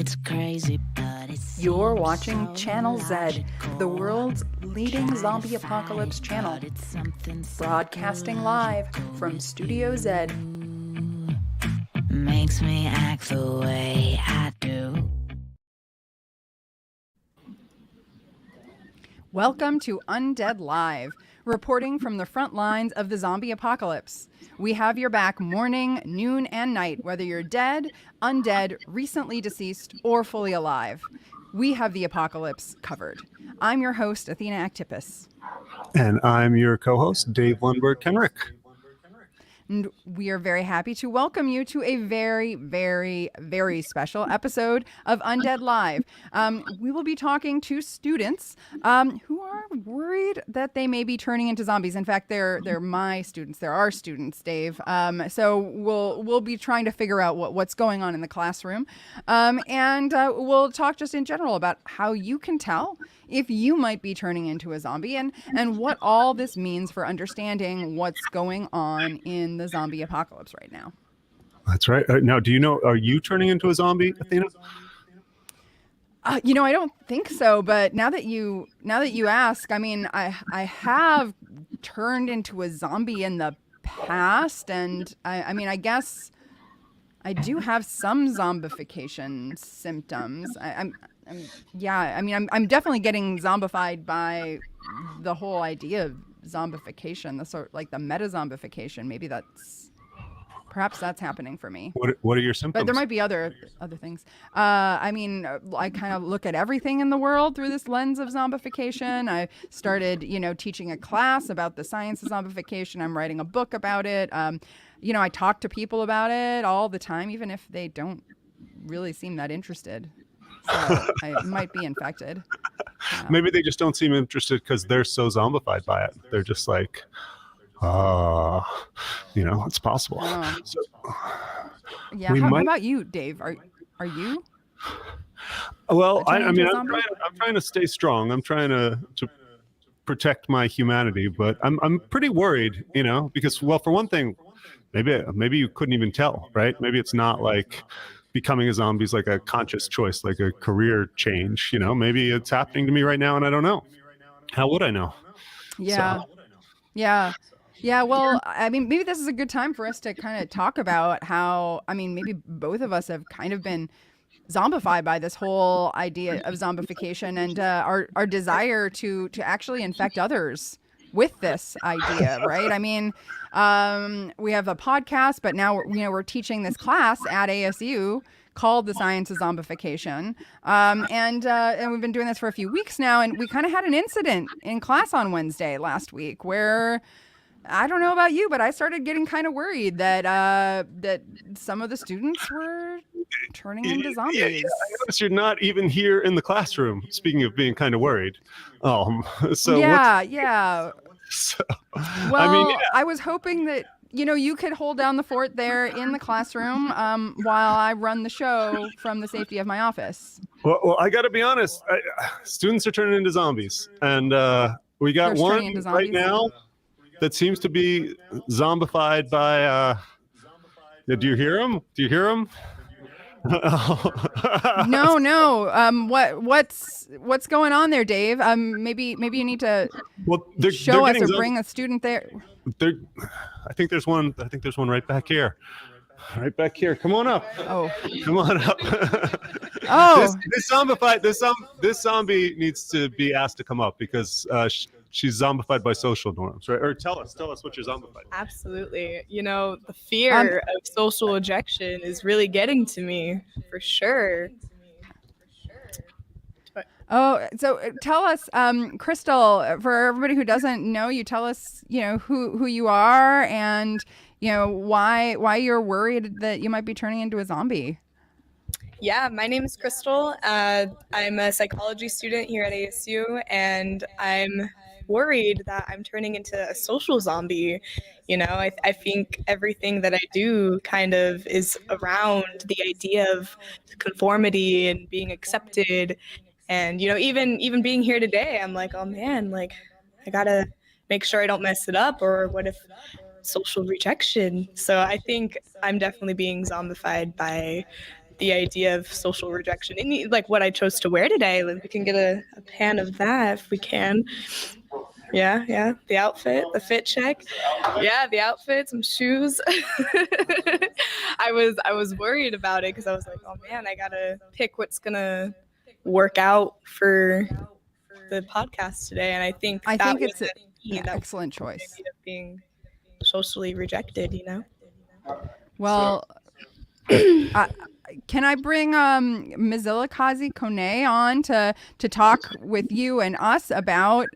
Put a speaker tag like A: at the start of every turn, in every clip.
A: it's crazy, but it's
B: You're watching Channel Zed, the world's leading zombie apocalypse channel. Broadcasting live from Studio Zed.
A: makes me act the way I do.
B: Welcome to UndeadLive, reporting from the front lines of the zombie apocalypse. We have your back morning, noon, and night, whether you're dead, undead, recently deceased, or fully alive. We have the apocalypse covered. I'm your host, Athena Actipus.
C: And I'm your co-host, Dave Lundberg-Kenrick.
B: And we are very happy to welcome you to a very, very, very special episode of UndeadLive. We will be talking to students who are worried that they may be turning into zombies. In fact, they're my students. They're our students, Dave. So we'll be trying to figure out what's going on in the classroom, and we'll talk just in general about how you can tell if you might be turning into a zombie and what all this means for understanding what's going on in the zombie apocalypse right now.
C: That's right. Now, do you know, are you turning into a zombie, Athena?
B: I don't think so, but now that you ask, I mean, I have turned into a zombie in the past, and I guess I do have some zombification symptoms. I'm definitely getting zombified by the whole idea of zombification, the sort like the meta-zombification. Maybe perhaps that's happening for me.
C: What are your symptoms?
B: But there might be other things. I kind of look at everything in the world through this lens of zombification. I started, teaching a class about the science of zombification. I'm writing a book about it. I talk to people about it all the time, even if they don't really seem that interested. So I might be infected.
C: Maybe they just don't seem interested because they're so zombified by it. They're just like, it's possible.
B: Oh.
C: So,
B: yeah. How about you, Dave? Are you?
C: Well, I'm trying to stay strong. I'm trying to protect my humanity, but I'm pretty worried, because, well, for one thing, maybe you couldn't even tell, right? Maybe it's not like becoming a zombie is like a conscious choice, like a career change. Maybe it's happening to me right now and I don't know. How would I know?
B: Yeah. So. Yeah. Well, maybe this is a good time for us to kind of talk about how, maybe both of us have kind of been zombified by this whole idea of zombification and our desire to actually infect others with this idea, right? We have a podcast, but now we're teaching this class at ASU called The Science of Zombification, and we've been doing this for a few weeks now. And we kind of had an incident in class on Wednesday last week where, I don't know about you, but I started getting kind of worried that some of the students were turning into zombies.
C: Yeah, I noticed you're not even here in the classroom. Speaking of being kind of worried, So, well,
B: I was hoping that you could hold down the fort there in the classroom while I run the show from the safety of my office.
C: Well, I got to be honest. Students are turning into zombies, and we got one right now that seems to be zombified by. Do you hear him?
B: No. What's going on there, Dave? Maybe you need to show us or bring a student there.
C: I think there's one right back here. Right back here. Come on up.
B: Oh.
C: Come on up.
B: Oh.
C: This zombie needs to be asked to come up because she's zombified by social norms, right? Or tell us what you're zombified.
D: Absolutely. The fear of social ejection is really getting to me, for sure.
B: Oh, so tell us, Crystal, for everybody who doesn't know you, tell us, who you are and, why you're worried that you might be turning into a zombie.
D: Yeah, my name is Crystal. I'm a psychology student here at ASU, and I'm worried that I'm turning into a social zombie. I think everything that I do kind of is around the idea of conformity and being accepted. And, even being here today, I'm like, oh man, like I gotta make sure I don't mess it up, or what if social rejection? So I think I'm definitely being zombified by the idea of social rejection, and like what I chose to wear today. Like, we can get a pan of that if we can. Yeah, the outfit, the fit check. Yeah, the outfit, some shoes. I was worried about it because I was like, oh man, I gotta pick what's gonna work out for the podcast today, and I think
B: it's an excellent choice.
D: Of being socially rejected,
B: Well, can I bring Mzilikazi Koné on to talk with you and us about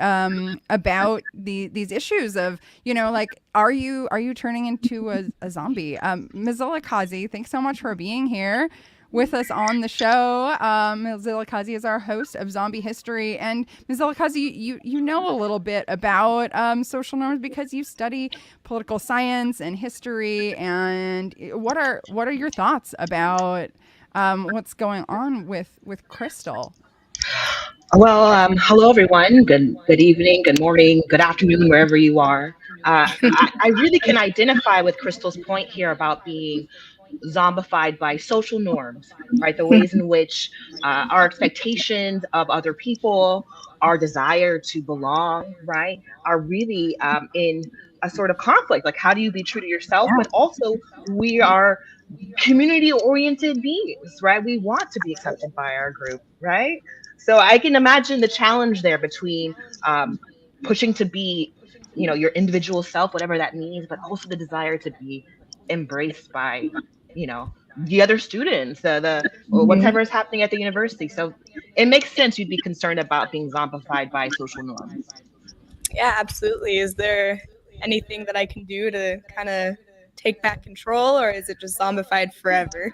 B: these issues of, like, are you turning into a zombie? Mzilikazi, thanks so much for being here with us on the show. Mzilikazi is our host of Zombie History, and Mzilikazi, you know a little bit about social norms because you study political science and history. And what are your thoughts about what's going on with Crystal?
E: Well, hello everyone. Good evening, good morning, good afternoon, wherever you are. I really can identify with Crystal's point here about being zombified by social norms, right? The ways in which our expectations of other people, our desire to belong, right, are really in a sort of conflict. Like, how do you be true to yourself? But also, we are community-oriented beings, right? We want to be accepted by our group, right? So I can imagine the challenge there between pushing to be, your individual self, whatever that means, but also the desire to be embraced by, the other students, whatever is happening at the university. So it makes sense you'd be concerned about being zombified by social norms.
D: Yeah, absolutely. Is there anything that I can do to kind of take back control, or is it just zombified forever?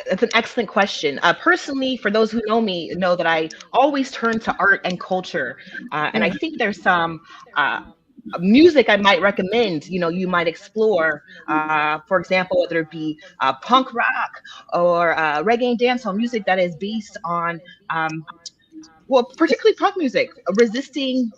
E: That's an excellent question. Personally, for those who know me, know that I always turn to art and culture. And I think there's some music I might recommend, you might explore, for example, whether it be punk rock or reggae and dancehall music that is based on, particularly punk music, resisting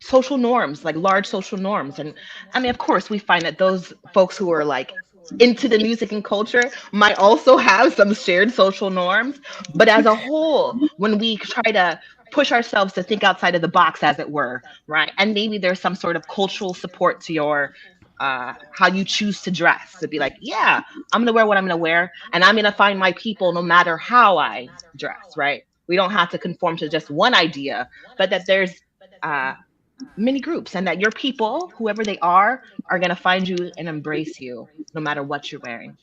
E: social norms, like large social norms. And I mean, of course, we find that those folks who are like into the music and culture might also have some shared social norms. But as a whole, when we try to push ourselves to think outside of the box, as it were, right? And maybe there's some sort of cultural support to your how you choose to dress, to be like, yeah, I'm gonna wear what I'm gonna wear, and I'm gonna find my people no matter how I dress, right? We don't have to conform to just one idea, but that there's many groups, and that your people, whoever they are gonna find you and embrace you no matter what you're wearing.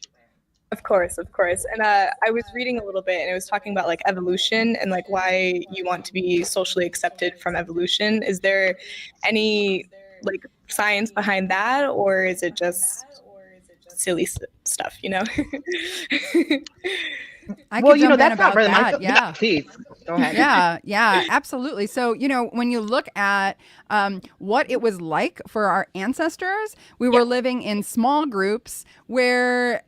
D: Of course. And I was reading a little bit, and it was talking about like evolution and like why you want to be socially accepted from evolution. Is there any like science behind that, or is it just silly stuff,
B: I could jump in
E: that's
B: about
E: not really
B: that.
E: Yeah, please go ahead.
B: Yeah, absolutely. So, when you look at what it was like for our ancestors, we were living in small groups where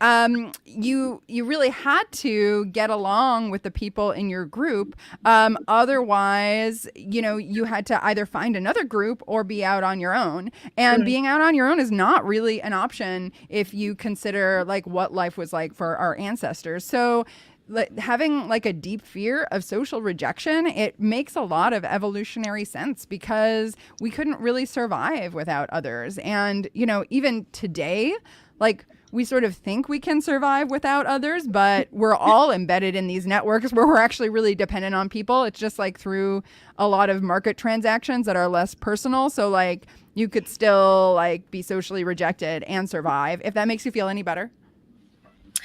B: you really had to get along with the people in your group. Otherwise, you had to either find another group or be out on your own. And being out on your own is not really an option if you consider like what life was like for our ancestors. So having like a deep fear of social rejection, it makes a lot of evolutionary sense because we couldn't really survive without others. And, even today, like we sort of think we can survive without others, but we're all embedded in these networks where we're actually really dependent on people. It's just like through a lot of market transactions that are less personal. So like you could still like be socially rejected and survive, if that makes you feel any better.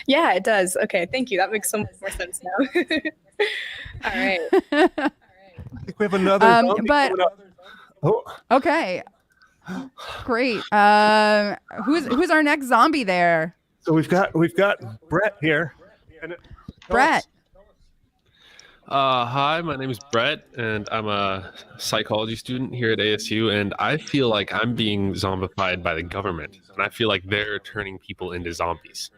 D: Yeah, it does. Okay, thank you. That makes so much more sense now. All right.
C: I think we have another.
B: Okay. Great. Who's our next zombie there?
C: So we've got Brett here.
B: Brett.
F: Hi, my name is Brett, and I'm a psychology student here at ASU, and I feel like I'm being zombified by the government, and I feel like they're turning people into zombies.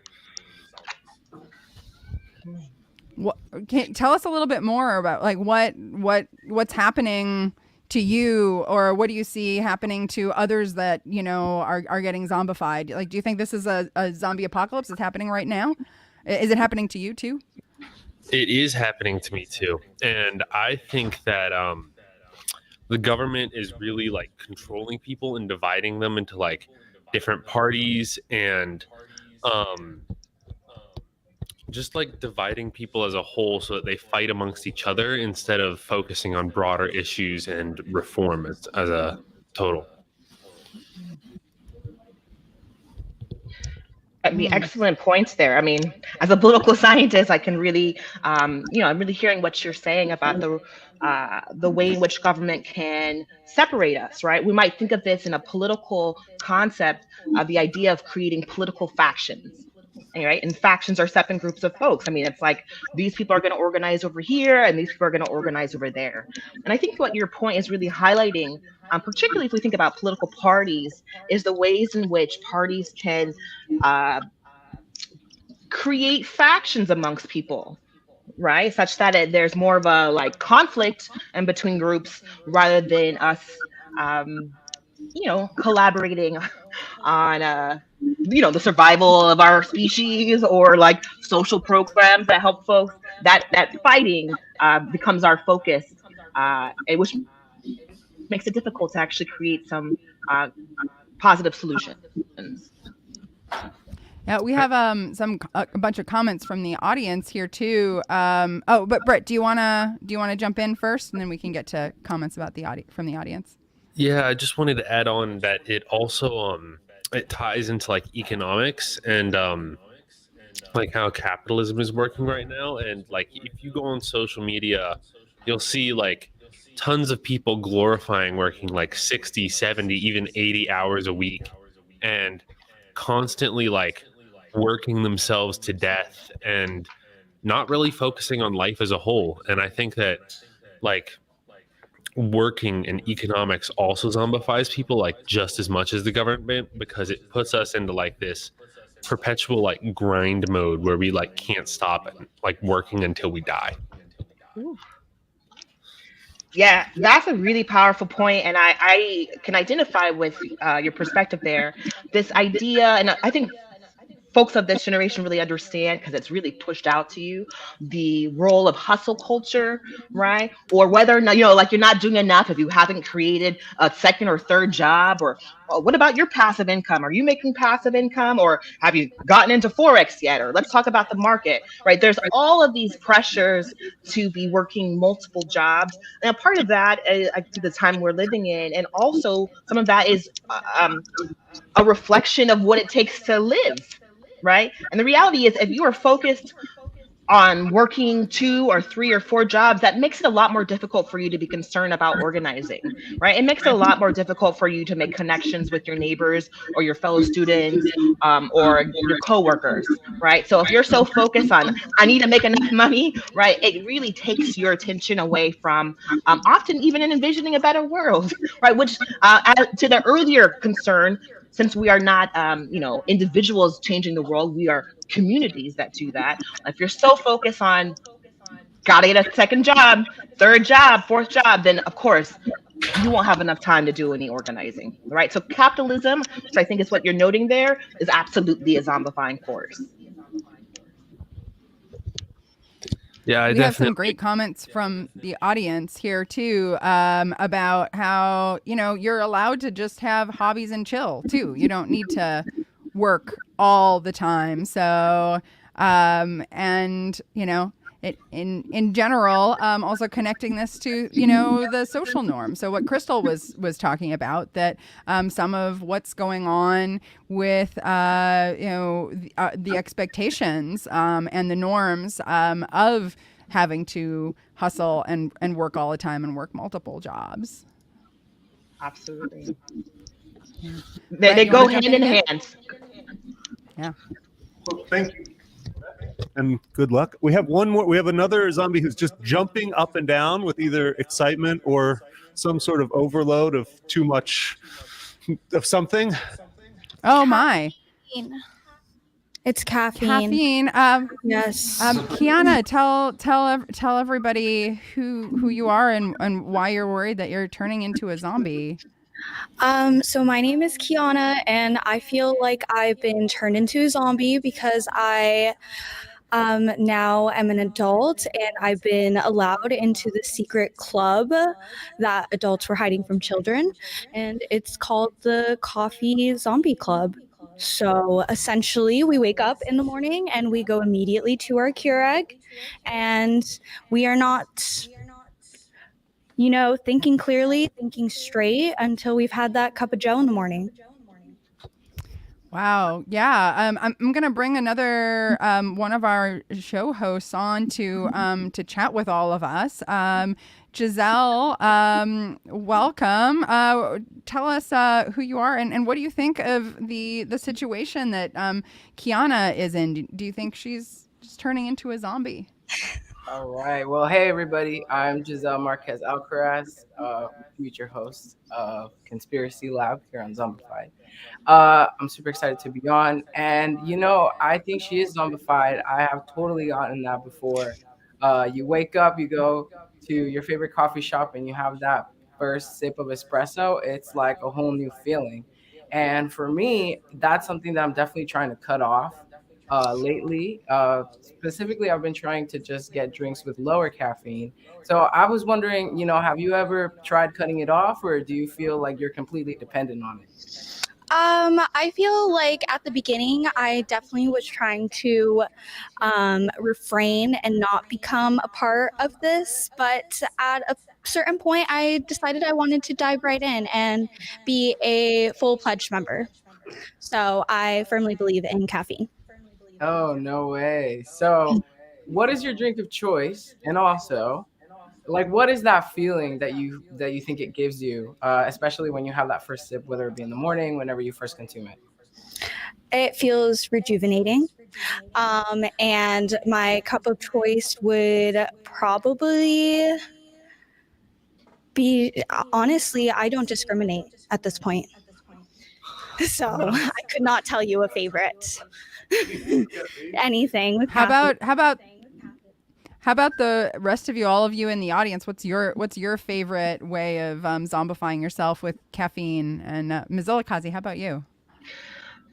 B: Tell us a little bit more about like what's happening to you, or what do you see happening to others that, you know, are getting zombified? Like, do you think this is a zombie apocalypse that's happening right now? Is it happening to you too?
F: It is happening to me too. And I think that the government is really like controlling people and dividing them into like different parties, and just like dividing people as a whole so that they fight amongst each other instead of focusing on broader issues and reform as a total.
E: I mean, excellent points there. I mean, as a political scientist, I can really, I'm really hearing what you're saying about the way in which government can separate us, right? We might think of this in a political concept, the idea of creating political factions. Right? And factions are separate groups of folks. I mean, it's like these people are going to organize over here and these people are going to organize over there. And I think what your point is really highlighting, particularly if we think about political parties, is the ways in which parties can create factions amongst people, right? Such that there's more of a like conflict in between groups rather than us, collaborating on the survival of our species, or like social programs that help folks. That fighting becomes our focus, which makes it difficult to actually create some positive solutions.
B: Yeah, we have a bunch of comments from the audience here too. But Brett, do you wanna jump in first, and then we can get to comments about from the audience?
F: Yeah, I just wanted to add on that it also it ties into like economics and like how capitalism is working right now. And like if you go on social media, you'll see like tons of people glorifying working like 60, 70, even 80 hours a week, and constantly like working themselves to death and not really focusing on life as a whole. And I think that like working in economics also zombifies people like just as much as the government, because it puts us into like this perpetual like grind mode where we like can't stop it, like working until we die.
E: Ooh. Yeah, that's a really powerful point, and I can identify with your perspective there. This idea, and I think folks of this generation really understand, because it's really pushed out to you, the role of hustle culture, right? Or whether or not, like you're not doing enough if you haven't created a second or third job, or what about your passive income? Are you making passive income, or have you gotten into Forex yet? Or let's talk about the market, right? There's all of these pressures to be working multiple jobs. And a part of that is the time we're living in. And also some of that is a reflection of what it takes to live. Right. And the reality is, if you are focused on working 2 or 3 or 4 jobs, that makes it a lot more difficult for you to be concerned about organizing. Right. It makes it a lot more difficult for you to make connections with your neighbors or your fellow students or your coworkers. Right. So if you're so focused on, I need to make enough money, right, it really takes your attention away from often even envisioning a better world. Right. Which to the earlier concern, since we are not, individuals changing the world, we are communities that do that. If you're so focused on gotta get a second job, third job, fourth job, then of course you won't have enough time to do any organizing, right? So capitalism, which I think is what you're noting there, is absolutely a zombifying force.
F: Yeah,
B: we have some great comments from the audience here too, about how, you're allowed to just have hobbies and chill too. You don't need to work all the time. So, and in general, also connecting this to, the social norm. So what Crystal was talking about, that some of what's going on with, the expectations and the norms of having to hustle and work all the time and work multiple jobs.
E: Absolutely. Yeah. They go hand in hand.
B: Yeah.
C: Well, thank you. And good luck. We have one more. We have another zombie who's just jumping up and down with either excitement or some sort of overload of too much of something.
B: Oh my!
G: It's caffeine.
B: Caffeine.
G: Yes.
B: Kiana, tell everybody who you are and why you're worried that you're turning into a zombie.
G: So my name is Kiana, and I feel like I've been turned into a zombie because I now am an adult and I've been allowed into the secret club that adults were hiding from children, and it's called the Coffee Zombie Club. So essentially, we wake up in the morning and we go immediately to our Keurig, and we are not, thinking clearly, thinking straight until we've had that cup of joe in the morning.
B: Wow. Yeah. I'm gonna bring another one of our show hosts on to chat with all of us. Giselle, welcome. Tell us who you are and what do you think of the situation that Kiana is in? Do you think she's just turning into a zombie?
H: All right. Well, hey, everybody. I'm Gissel Marquez Alcaraz, future host of Conspiracy Lab here on Zombified. I'm super excited to be on. And, I think she is zombified. I have totally gotten that before. You wake up, you go to your favorite coffee shop, and you have that first sip of espresso. It's like a whole new feeling. And for me, that's something that I'm definitely trying to cut off lately. Specifically, I've been trying to just get drinks with lower caffeine. So I was wondering, have you ever tried cutting it off, or do you feel like you're completely dependent on it?
G: I feel like at the beginning, I definitely was trying to refrain and not become a part of this. But at a certain point, I decided I wanted to dive right in and be a full-fledged member. So I firmly believe in caffeine.
H: Oh, no way. So what is your drink of choice? And also, like, what is that feeling that you think it gives you, especially when you have that first sip, whether it be in the morning, whenever you first consume it?
G: It feels rejuvenating. And my cup of choice would probably be, honestly, I don't discriminate at this point. So I could not tell you a favorite. Anything.
B: How about the rest of you, all of you in the audience? What's your favorite way of zombifying yourself with caffeine? And Mzilikazi, how about you?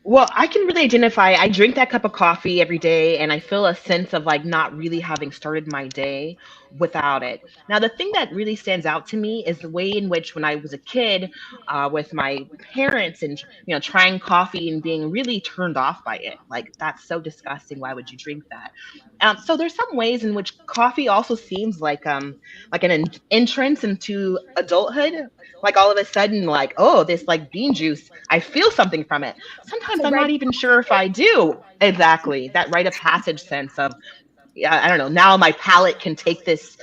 E: Well, I can really identify. I drink that cup of coffee every day, and I feel a sense of like not really having started my day without it. Now, the thing that really stands out to me is the way in which, when I was a kid, with my parents, and trying coffee and being really turned off by it. Like, that's so disgusting. Why would you drink that? So there's some ways in which coffee also seems like an entrance into adulthood. Like all of a sudden, like, oh, this like bean juice, I feel something from it. Sometimes I'm not even sure if I do. Exactly. That rite of passage sense of, yeah, I don't know. Now my palate can take this,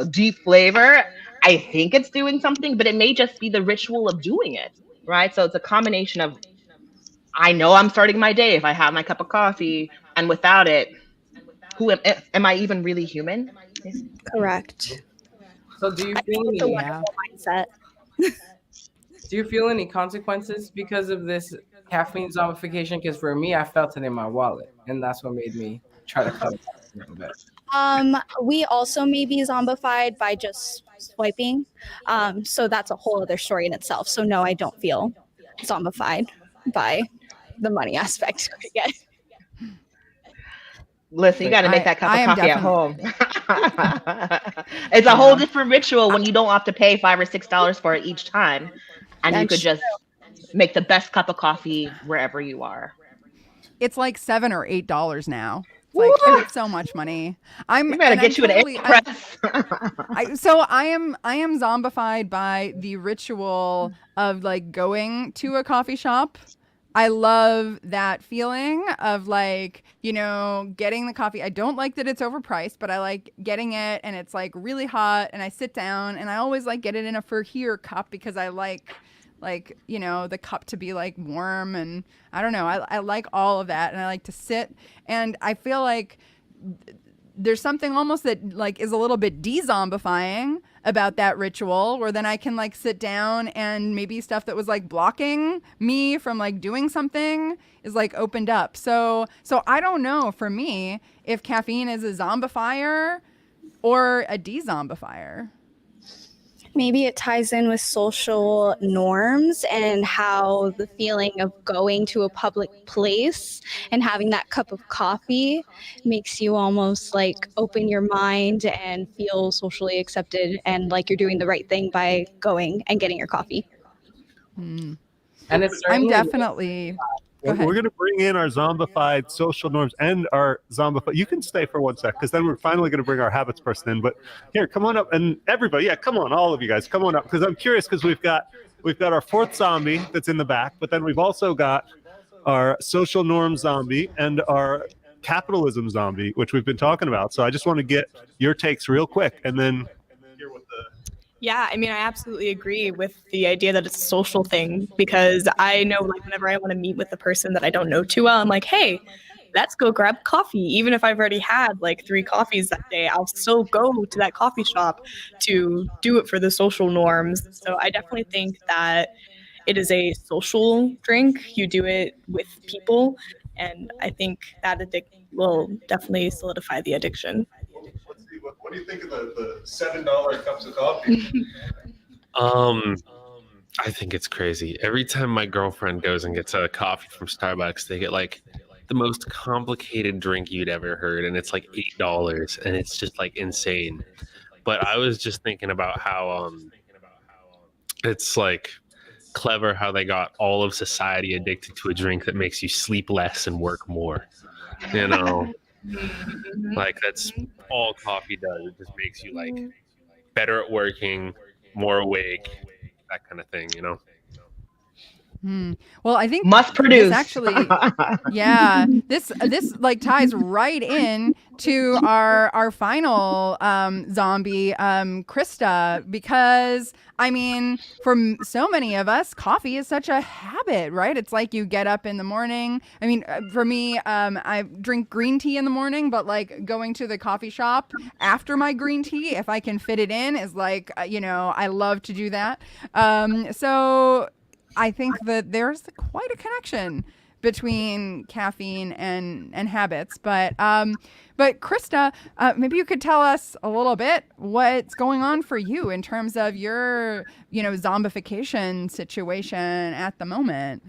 E: deep flavor. I think it's doing something, but it may just be the ritual of doing it, right? So it's a combination of, I know I'm starting my day if I have my cup of coffee, and without it, who am I even really human?
G: Correct.
H: So do you feel
G: It's a wonderful mindset.
H: do you feel any consequences because of this caffeine zombification? Because for me, I felt it in my wallet, and that's what made me try to cut it off a little bit.
G: We also may be zombified by just swiping. So that's a whole other story in itself. So no, I don't feel zombified by the money aspect yet.
E: Listen, you got to make that cup of coffee at home. It's a whole different ritual when you don't have to pay $5 or $6 for it each time, and you could just make the best cup of coffee wherever you are.
B: It's like $7 or $8 now. Like, it's so much money.
E: You better get you an AirPress.
B: So I am zombified by the ritual of like going to a coffee shop. I love that feeling of like, getting the coffee. I don't like that it's overpriced, but I like getting it and it's like really hot, and I sit down and I always like get it in a Furhier cup because I like the cup to be like warm, and I don't know. I like all of that, and I like to sit, and I feel like there's something almost that like is a little bit de-zombifying about that ritual, where then I can like sit down and maybe stuff that was like blocking me from like doing something is like opened up. So I don't know for me if caffeine is a zombifier or a de-zombifier.
G: Maybe it ties in with social norms and how the feeling of going to a public place and having that cup of coffee makes you almost like open your mind and feel socially accepted and like you're doing the right thing by going and getting your coffee.
H: And it's
B: I'm definitely...
C: We're going to bring in our zombified social norms and our zombified. You can stay for 1 sec, because then we're finally going to bring our habits person in. But here, come on up, and everybody, come on, all of you guys, come on up, because I'm curious, because we've got our fourth zombie that's in the back, but then we've also got our social norm zombie and our capitalism zombie, which we've been talking about. So I just want to get your takes real quick, and then hear what the...
D: Yeah, I mean, I absolutely agree with the idea that it's a social thing, because I know like whenever I want to meet with a person that I don't know too well, I'm like, hey, let's go grab coffee. Even if I've already had like 3 coffees that day, I'll still go to that coffee shop to do it for the social norms. So I definitely think that it is a social drink. You do it with people. And I think that will definitely solidify the addiction.
C: What do you think of the $7 cups of coffee?
F: I think it's crazy. Every time my girlfriend goes and gets a coffee from Starbucks, they get like the most complicated drink you'd ever heard, and it's like $8, and it's just like insane. But I was just thinking about how it's like clever how they got all of society addicted to a drink that makes you sleep less and work more. You know, like that's all coffee does. It just makes you like better at working, more awake, that kind of thing, you know?
B: Well, I think
E: must produce.
B: Actually, this like ties right in to our final zombie, Krista, because I mean, for so many of us, coffee is such a habit, right? It's like you get up in the morning. I mean, for me, I drink green tea in the morning, but like going to the coffee shop after my green tea, if I can fit it in, is like, I love to do that. So I think that there's quite a connection between caffeine and habits. But Krista, maybe you could tell us a little bit what's going on for you in terms of your, zombification situation at the moment.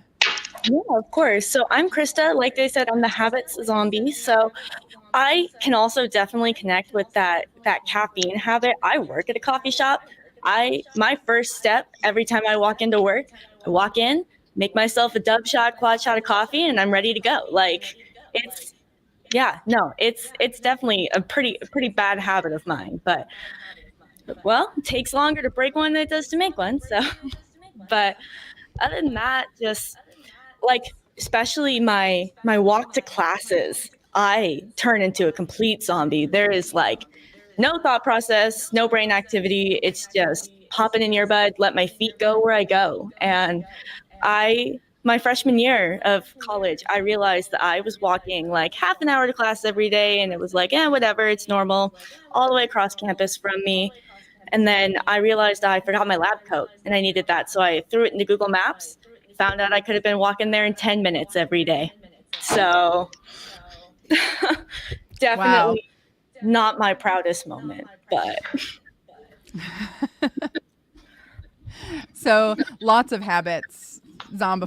I: Yeah, of course. So I'm Krista. Like they said, I'm the habits zombie. So I can also definitely connect with that caffeine habit. I work at a coffee shop. My first step every time I walk into work, I walk in, make myself a quad shot of coffee, and I'm ready to go. Like it's definitely a pretty bad habit of mine. But well, it takes longer to break one than it does to make one. So, but other than that, just like especially my walk to classes, I turn into a complete zombie. There is like no thought process, no brain activity. It's just pop in an earbud, let my feet go where I go. And my freshman year of college, I realized that I was walking like half an hour to class every day, and it was like, whatever, it's normal, all the way across campus from me. And then I realized I forgot my lab coat and I needed that. So I threw it into Google Maps, found out I could have been walking there in 10 minutes every day. So definitely not my proudest moment, but.
B: So lots of habits are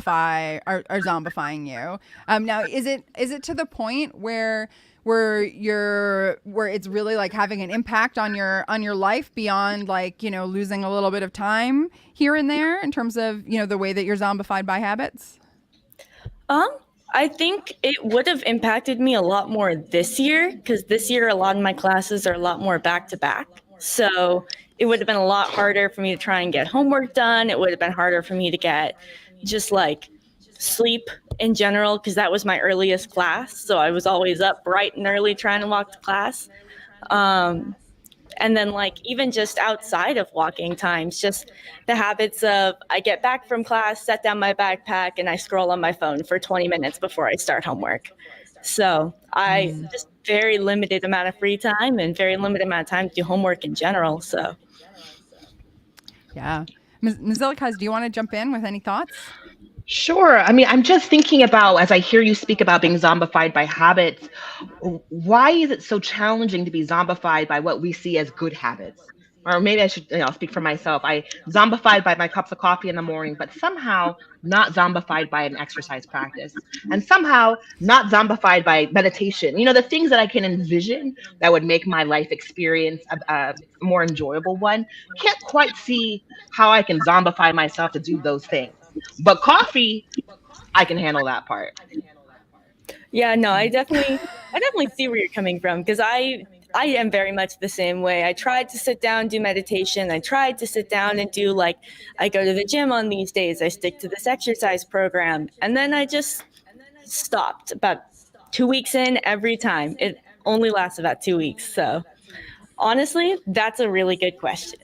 B: zombifying you. Now, is it to the point where it's really like having an impact on your life beyond like, losing a little bit of time here and there in terms of, the way that you're zombified by habits?
I: I think it would have impacted me a lot more this year, because this year a lot of my classes are a lot more back to back. So it would have been a lot harder for me to try and get homework done. It would have been harder for me to get just like sleep in general, because that was my earliest class. So I was always up bright and early trying to walk to class. And then like even just outside of walking times, just the habits of I get back from class, set down my backpack, and I scroll on my phone for 20 minutes before I start homework. So I just very limited amount of free time and very limited amount of time to do homework in general. So
B: Yeah. Mzilikazi, do you want to jump in with any thoughts?
E: Sure. I mean, I'm just thinking about, as I hear you speak about being zombified by habits, why is it so challenging to be zombified by what we see as good habits? Or maybe I should, speak for myself. I zombified by my cups of coffee in the morning, but somehow not zombified by an exercise practice, and somehow not zombified by meditation. The things that I can envision that would make my life experience a more enjoyable one. Can't quite see how I can zombify myself to do those things. But coffee, I can handle that part.
I: Yeah, no, I definitely see where you're coming from, because I am very much the same way. I tried to sit down, do meditation. I tried to sit down and do, like, I go to the gym on these days. I stick to this exercise program. And then I just stopped about 2 weeks in every time. It only lasts about 2 weeks. So honestly, that's a really good question.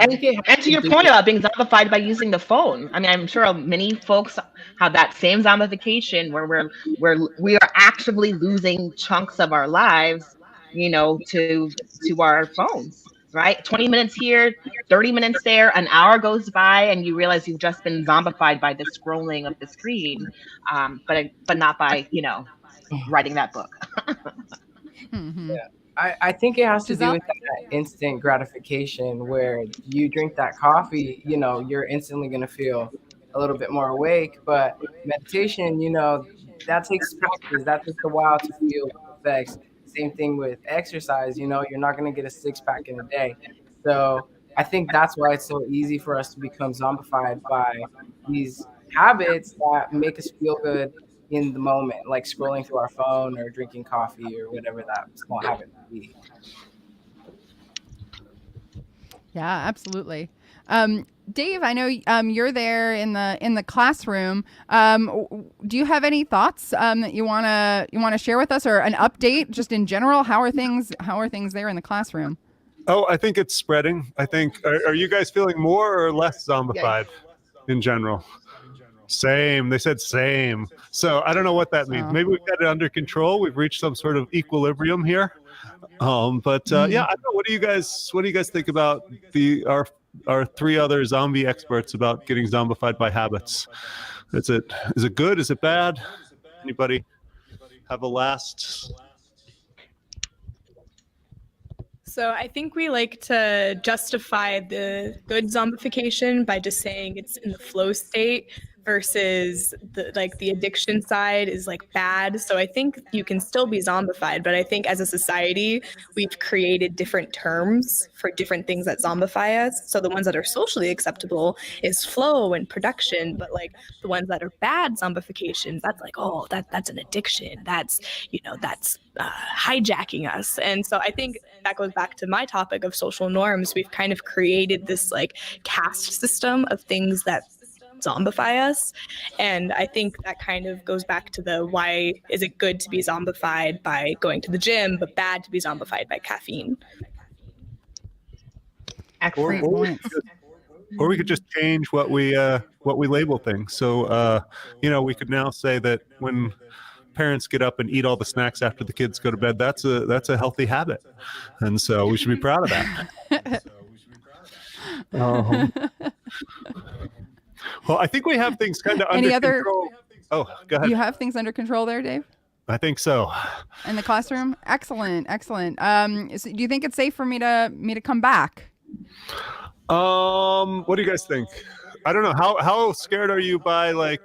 E: And to your point about being zombified by using the phone, I mean, I'm sure many folks have that same zombification where we are actively losing chunks of our lives, to our phones, right? 20 minutes here, 30 minutes there, an hour goes by, and you realize you've just been zombified by the scrolling of the screen, but not by writing that book.
B: Mm-hmm.
H: Yeah. I think it has to do with that instant gratification where you drink that coffee, you're instantly going to feel a little bit more awake. But meditation, that takes practice. That takes a while to feel effects. Same thing with exercise, you're not going to get a 6-pack in a day. So I think that's why it's so easy for us to become zombified by these habits that make us feel good in the moment, like scrolling through our phone or drinking coffee or whatever that small habit would be.
B: Yeah, absolutely. Dave, I know you're there in the classroom. Do you have any thoughts that you wanna share with us, or an update just in general? How are things there in the classroom?
C: Oh, I think it's spreading. I think are you guys feeling more or less zombified in general? Same. They said same. So I don't know what that means. Maybe we've got it under control. We've reached some sort of equilibrium here. Yeah, I don't know. What do you guys think about our 3 other zombie experts about getting zombified by habits? Is it good? Is it bad? Anybody have a last?
D: So I think we like to justify the good zombification by just saying it's in the flow state, versus the addiction side is bad. So I think you can still be zombified, but I think as a society, we've created different terms for different things that zombify us. So the ones that are socially acceptable is flow and production, but the ones that are bad zombifications, that's that's an addiction. That's hijacking us. And so I think that goes back to my topic of social norms. We've kind of created this caste system of things that zombify us, and I think that kind of goes back to the why is it good to be zombified by going to the gym but bad to be zombified by caffeine.
C: Or we could just change what we label things. So we could now say that when parents get up and eat all the snacks after the kids go to bed, that's a healthy habit, and so we should be proud of that. Well, I think we have things kind of under control. Oh, go ahead.
B: You have things under control there, Dave?
C: I think so.
B: In the classroom? Excellent. Do you think it's safe for me to come back?
C: What do you guys think? I don't know. How scared are you by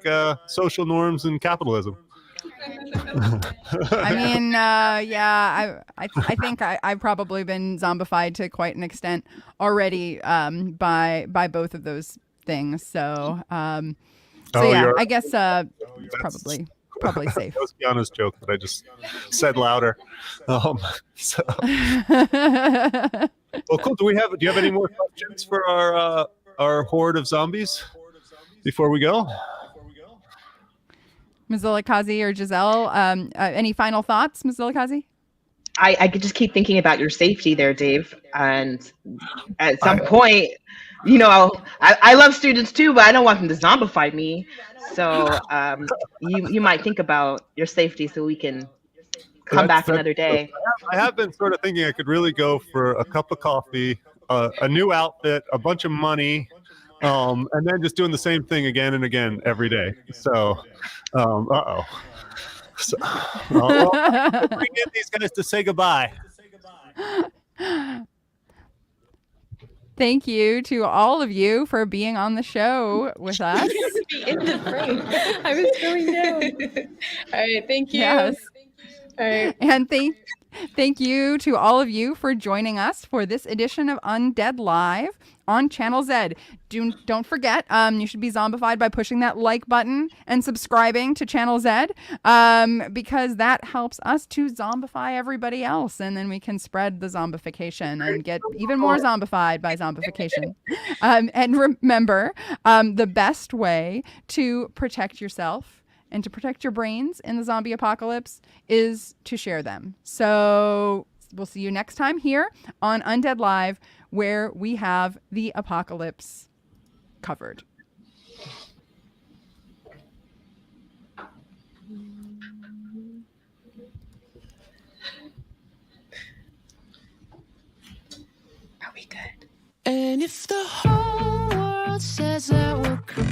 C: social norms and capitalism?
B: I mean, yeah, I think I've probably been zombified to quite an extent already by both of those things. So yeah, I guess it's probably safe.
C: That was Kiana's joke that I just said louder. Well, cool. Do you have any more questions for our horde of zombies before we go?
B: Mzilikazi or Gissel, any final thoughts, Mzilikazi?
E: I could just keep thinking about your safety there, Dave. And at some point, I love students too, but I don't want them to zombify me. So you might think about your safety so we can come back another day.
C: I have been sort of thinking I could really go for a cup of coffee, a new outfit, a bunch of money, and then just doing the same thing again and again every day. So, So, well, bring in these guys to say goodbye.
B: Thank you to all of you for being on the show with us.
D: In the frame. I was going down. All right, thank you.
B: Yes.
D: All right.
B: And thank you to all of you for joining us for this edition of Undead Live on Channel Zed. Don't forget, you should be zombified by pushing that like button and subscribing to Channel Zed, because that helps us to zombify everybody else, and then we can spread the zombification and get even more zombified by zombification. And remember, the best way to protect yourself and to protect your brains in the zombie apocalypse is to share them. So we'll see you next time here on Undead Live, where we have the apocalypse covered.
D: Are we good?
A: And if the whole world says that we're cool,